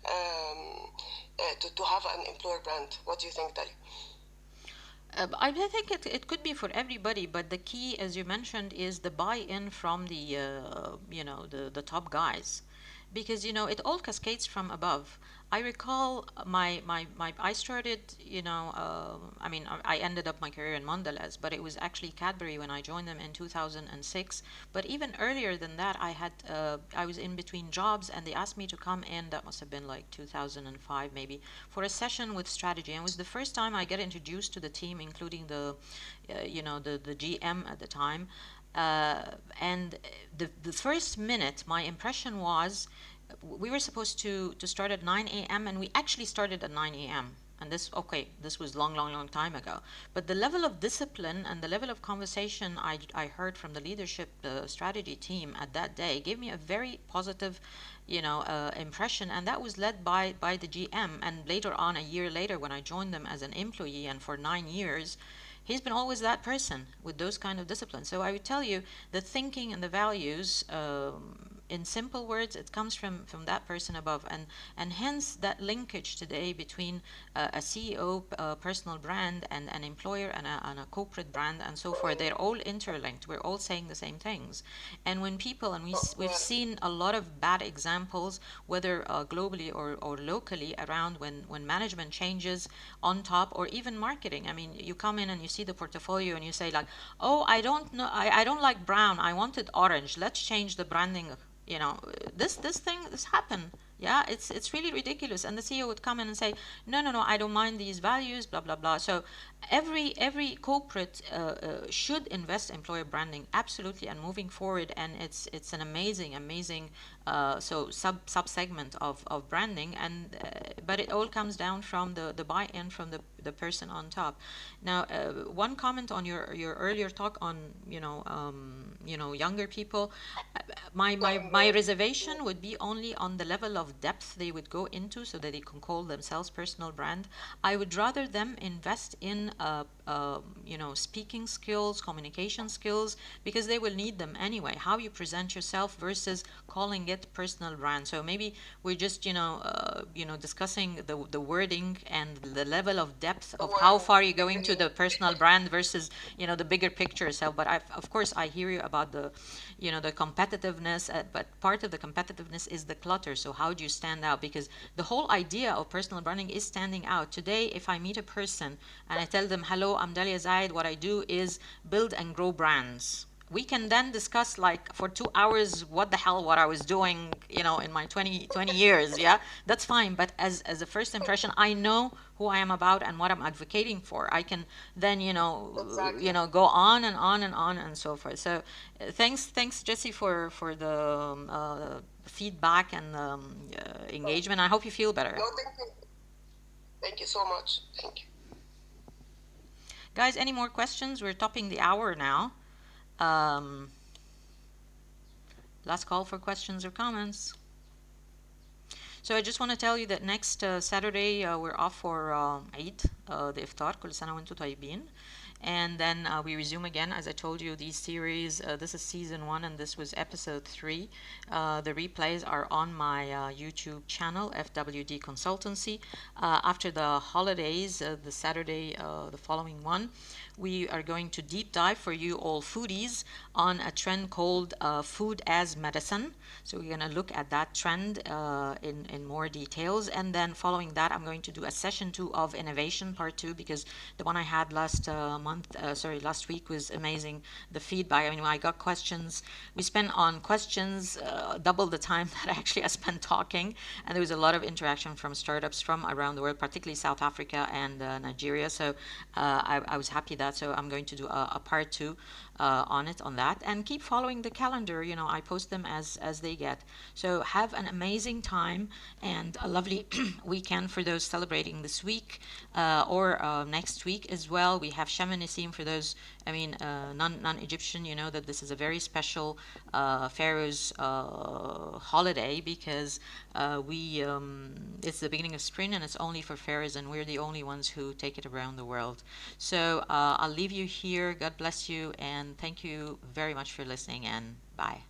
to have an employer brand. What do you think, Dali? I think it could be for everybody, but the key, as you mentioned, is the buy-in from the top guys, because it all cascades from above. I recall I started, I mean, I ended up my career in Mondelez, but it was actually Cadbury when I joined them in 2006. But even earlier than that, I was in between jobs, and they asked me to come in. That must have been like 2005 maybe, for a session with strategy, and it was the first time I get introduced to the team, including the GM at the time. uh, and the first minute, my impression was, we were supposed to start at 9 a.m. and we actually started at 9 a.m. And this was long, long, long time ago. But the level of discipline and the level of conversation I heard from the leadership, the strategy team at that day, gave me a very positive, impression. And that was led by the GM. And later on, a year later, when I joined them as an employee, and for 9 years, he's been always that person with those kind of disciplines. So I would tell you, the thinking and the values, in simple words, it comes from that person above, and hence that linkage today between a CEO personal brand and an employer and a corporate brand and so forth. They're all interlinked. We're all saying the same things. And when people, and we've seen a lot of bad examples, whether globally or locally, around when management changes on top, or even marketing. I mean, you come in and you see the portfolio and you say, like, oh, I don't know, I don't like brown, I wanted orange, let's change the branding. This happened. Yeah, it's really ridiculous. And the CEO would come in and say, no, no, no, I don't mind these values, blah blah blah. So every corporate should invest employer branding, absolutely, and moving forward. And it's an amazing sub segment of branding. And but it all comes down from the buy-in from the person on top. Now, one comment on your earlier talk on younger people. My reservation would be only on the level of depth they would go into, so that they can call themselves personal brand. I would rather them invest in speaking skills, communication skills, because they will need them anyway. How you present yourself versus calling it personal brand. So maybe we're just discussing the wording and the level of depth of how far you're going to the personal brand versus the bigger picture itself. But of course I hear you about the competitive competitiveness, but part of the competitiveness is the clutter. So how do you stand out? Because the whole idea of personal branding is standing out. Today, if I meet a person and I tell them, hello, I'm Dahlia Zayed, what I do is build and grow brands. We can then discuss like for 2 hours what the hell what I was doing, in my 20 years. Yeah, that's fine. But as a first impression, I know who I am about and what I'm advocating for. I can then Exactly. go on and on and on and so forth. So thanks Jesse for the feedback and engagement. I hope you feel better. No, thank you. Thank you so much. Thank you. Guys, any more questions? We're topping the hour now. um, Last call for questions or comments. So I just want to tell you that next Saturday we're off for Eid, the Iftar. كل سنة وانتم طيبين. And then we resume again, as I told you, these series. This is season 1 and this was episode 3. The replays are on my YouTube channel, FWD Consultancy. After the holidays, the Saturday, the following one, we are going to deep dive for you all foodies on a trend called food as medicine. So we're going to look at that trend in more details. And then following that, I'm going to do a session 2 of innovation part 2, because the one I had last week was amazing. The feedback, I mean, when I got questions, we spent on questions double the time that actually I spent talking. And there was a lot of interaction from startups from around the world, particularly South Africa and Nigeria. So I was happy that. So I'm going to do a part 2 on that, and keep following the calendar. I post them as they get. So have an amazing time and a lovely weekend for those celebrating this week or next week as well. We have Shem and Nassim for those, non-Egyptian. You know that this is a very special Pharaoh's holiday, because it's the beginning of spring and it's only for pharaohs, and we're the only ones who take it around the world. So I'll leave you here. God bless you, and thank you very much for listening, and bye.